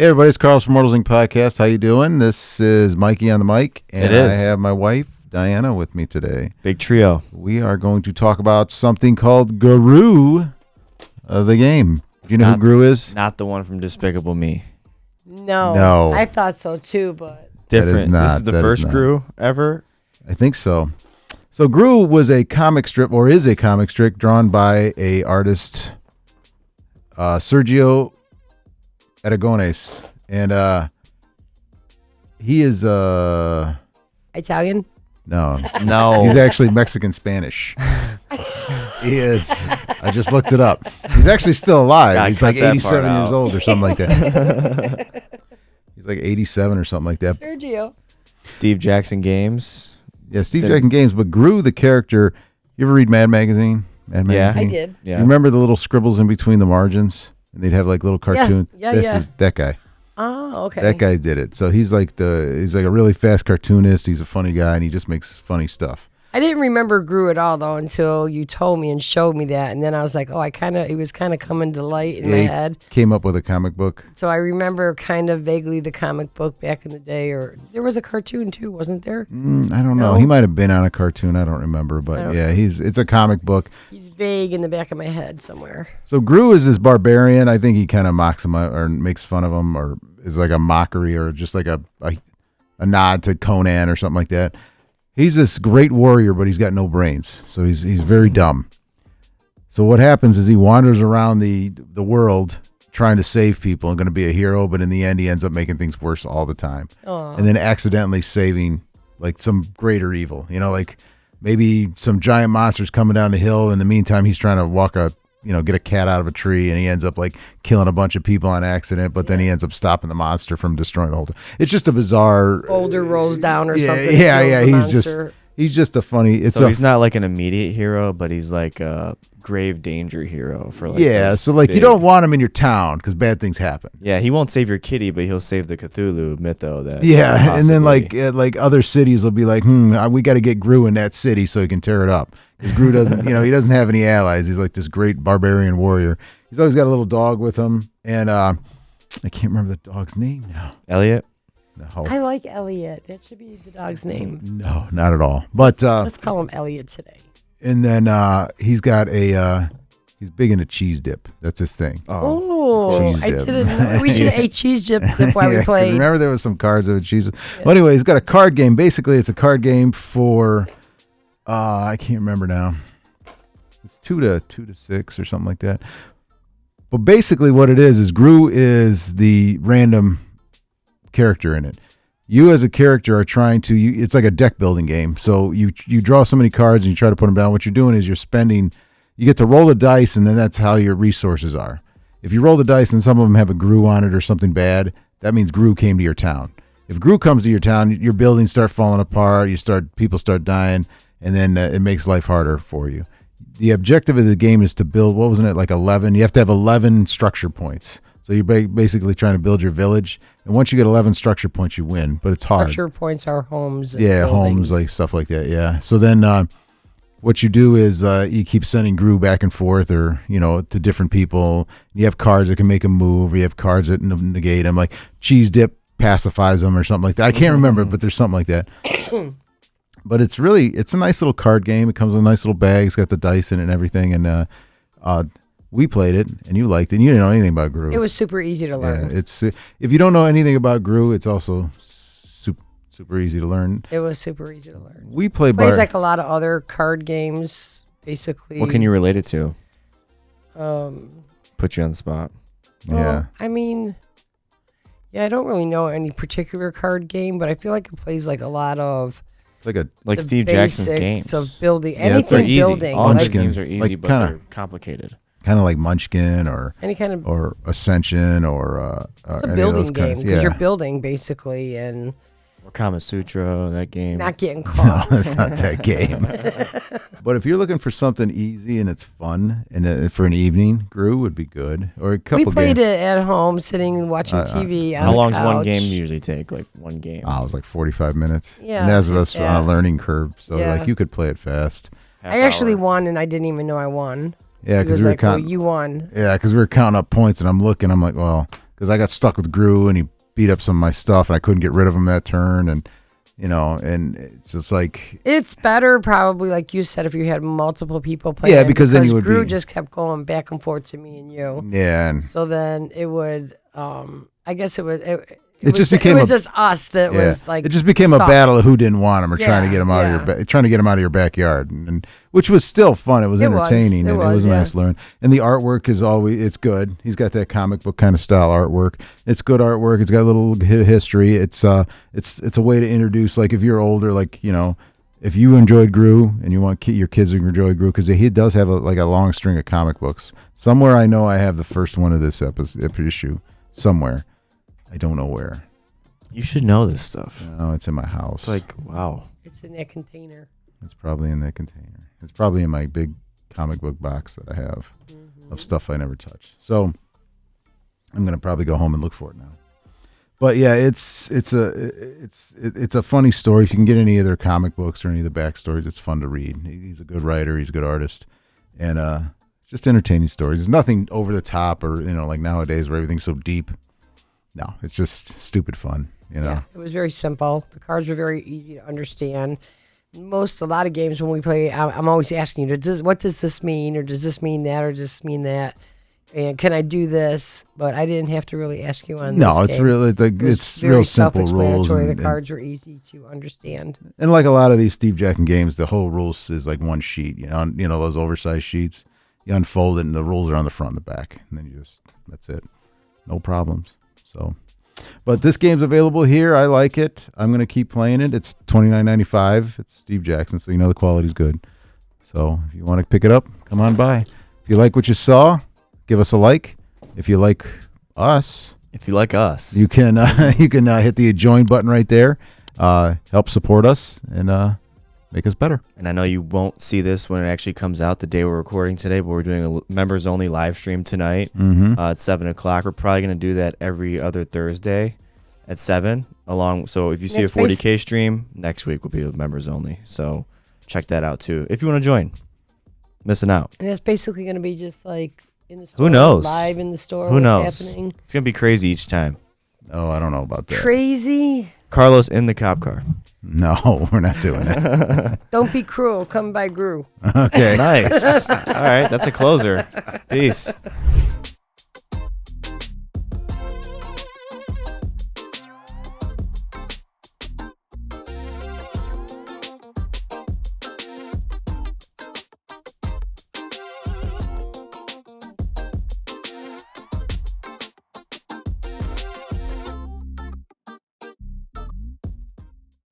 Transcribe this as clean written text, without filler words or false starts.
Hey everybody, it's Carl's from Immortals Inc. Podcast. How you doing? This is Mikey on the mic, and I have my wife Diana with me today. Big trio. We are going to talk about something called Groo, the game. Do you know who Groo is? Not the one from Despicable Me. No. I thought so too, but Different. This is the first Groo ever? I think so. So Groo was a comic strip, or is a comic strip, drawn by a artist, Sergio Aragones, and he is Italian? No. No. He's actually Mexican Spanish. He is. I just looked it up. He's actually still alive. God, he's like 87 years old or something like that. He's like 87 or something like that. Sergio. Steve Jackson Games. Yeah, Steve Jackson Games, but Groo, the character, you ever read Mad Magazine? Mad Magazine? I did. Yeah. You remember the little scribbles in between the margins? And they'd have like little cartoons. Yeah, This is that guy. Oh, okay. That guy did it. So he's like a really fast cartoonist. He's a funny guy, and he just makes funny stuff. I didn't remember Groo at all though until you told me and showed me that, and then I was like, oh, it was kind of coming to light in my head. Came up with a comic book. So I remember kind of vaguely the comic book back in the day, or there was a cartoon too, wasn't there? I don't know. He might have been on a cartoon. I don't remember, but it's a comic book. He's vague in the back of my head somewhere. So Groo is this barbarian. I think he kind of mocks him or makes fun of him, or is like a mockery, or just like a nod to Conan or something like that. He's this great warrior, but he's got no brains, so he's very dumb. So what happens is he wanders around the world trying to save people and going to be a hero, but in the end he ends up making things worse all the time. Aww. And then accidentally saving like some greater evil. You know, like maybe some giant monsters coming down the hill. In the meantime, he's trying to get a cat out of a tree, and he ends up like killing a bunch of people on accident, but then he ends up stopping the monster from destroying the whole thing. It's just a bizarre boulder rolls down or something. Yeah. He's just a funny. He's not like an immediate hero, but he's like a grave danger hero for like. So like you don't want him in your town because bad things happen. Yeah, he won't save your kitty, but he'll save the Cthulhu mytho. And then like other cities will be like, we got to get Groo in that city so he can tear it up. Because Groo doesn't, he doesn't have any allies. He's like this great barbarian warrior. He's always got a little dog with him, and I can't remember the dog's name now. Elliot. No. I like Elliot. That should be the dog's name. No, not at all. But let's call him Elliot today. And then he's got he's big into cheese dip. That's his thing. Oh, I didn't know. We should have ate cheese dip while we played. Remember there was some cards of cheese. Yeah. Well, anyway, he's got a card game. Basically, it's a card game for I can't remember now. It's 2 to 6 or something like that. But basically, what it is Groo is the random character in it. You as a character are trying to. It's like a deck building game. So you draw so many cards and you try to put them down. What you're doing is you're spending. You get to roll the dice, and then that's how your resources are. If you roll the dice and some of them have a Groo on it or something bad, that means Groo came to your town. If Groo comes to your town, your buildings start falling apart. People start dying, and then it makes life harder for you. The objective of the game is to build. What wasn't it, like 11? You have to have 11 structure points. So you're basically trying to build your village, and once you get 11 structure points, you win. But it's hard. Structure points are homes. And homes, like stuff like that. Yeah. So then, what you do is you keep sending Groo back and forth, or to different people. You have cards that can make them move. Or you have cards that negate them, like cheese dip pacifies them or something like that. I can't remember, but there's something like that. But it's a nice little card game. It comes in a nice little bag. It's got the dice in it and everything, and we played it, and you liked it. And you didn't know anything about Groo. It was super easy to learn. Yeah, it's if you don't know anything about Groo, it's also super easy to learn. It was super easy to learn. We play plays like a lot of other card games, basically. What can you relate it to? Put Put you on the spot. Yeah. I mean, I don't really know any particular card game, but I feel like it plays like a lot of like Steve Jackson's games of building. Anything building. All his games are easy, but they're complicated. Kind of like Munchkin or any kind of or Ascension or it's a building game because you're building basically and. Or Kama Sutra, that game. Not getting caught. No, that's not that game. But if you're looking for something easy and it's fun, and for an evening, Groo would be good. Or a couple. We played it at home, sitting and watching TV. How long does one game usually take? Like one game? It was like 45 minutes. Yeah, and that's us on a learning curve, so like you could play it fast. I actually won, and I didn't even know I won. Yeah, because we were counting. You won. Yeah, because we were counting up points, and I'm like, well, because I got stuck with Groo and he beat up some of my stuff and I couldn't get rid of him that turn, and and it's just like it's better probably, like you said, if you had multiple people playing. Yeah, because then you would Groo be just kept going back and forth to me and you. Yeah, and so then it would. I guess it would. It just became just us that was like it just became stuck. a battle of who didn't want him or trying to get him out of your trying to get him out of your backyard, and which was still fun. It was entertaining. It was nice learn. And the artwork is it's good. He's got that comic book kind of style artwork. It's good artwork. It's got a little history. It's a way to introduce, like if you're older, like if you enjoyed Groo and you want your kids to enjoy Groo, because he does have a long string of comic books. Somewhere I know I have the first one of this issue somewhere. I don't know where. You should know this stuff. No, it's in my house. It's like, wow. It's in that container. It's probably in that container. It's probably in my big comic book box that I have of stuff I never touch. So I'm gonna probably go home and look for it now. But yeah, it's a funny story. If you can get any of their comic books or any of the backstories, it's fun to read. He's a good writer. He's a good artist, and just entertaining stories. There's nothing over the top or like nowadays where everything's so deep. No, it's just stupid fun, Yeah, it was very simple. The cards were very easy to understand. A lot of games when we play, I'm always asking you, what does this mean? Or does this mean that? Or does this mean that? And can I do this? But I didn't have to really ask you on this No, it's game. really, it's real simple rules. The cards were easy to understand. And like a lot of these Steve Jackson games, the whole rules is like one sheet, those oversized sheets. You unfold it and the rules are on the front and the back. And then that's it. No problems. So, but this game's available here. I like it. I'm going to keep playing it. It's $29.95. It's Steve Jackson, so the quality's good. So if you want to pick it up, come on by. If you like what you saw, give us a like. If you like us, you can hit the join button right there. Help support us and make us better. And I know you won't see this when it actually comes out the day we're recording today, but we're doing a members only live stream tonight at 7:00. We're probably going to do that every other Thursday at 7. So if you see a 40K stream, next week will be members only. So check that out too if you want to join. Missing out. And that's basically going to be just like in the store. Who knows? Live in the store. Who knows? Happening. It's going to be crazy each time. Oh, I don't know about that. Crazy? Carlos in the cop car. No, we're not doing it. Don't be cruel. Come by Groo. Okay. Nice. All right. That's a closer. Peace.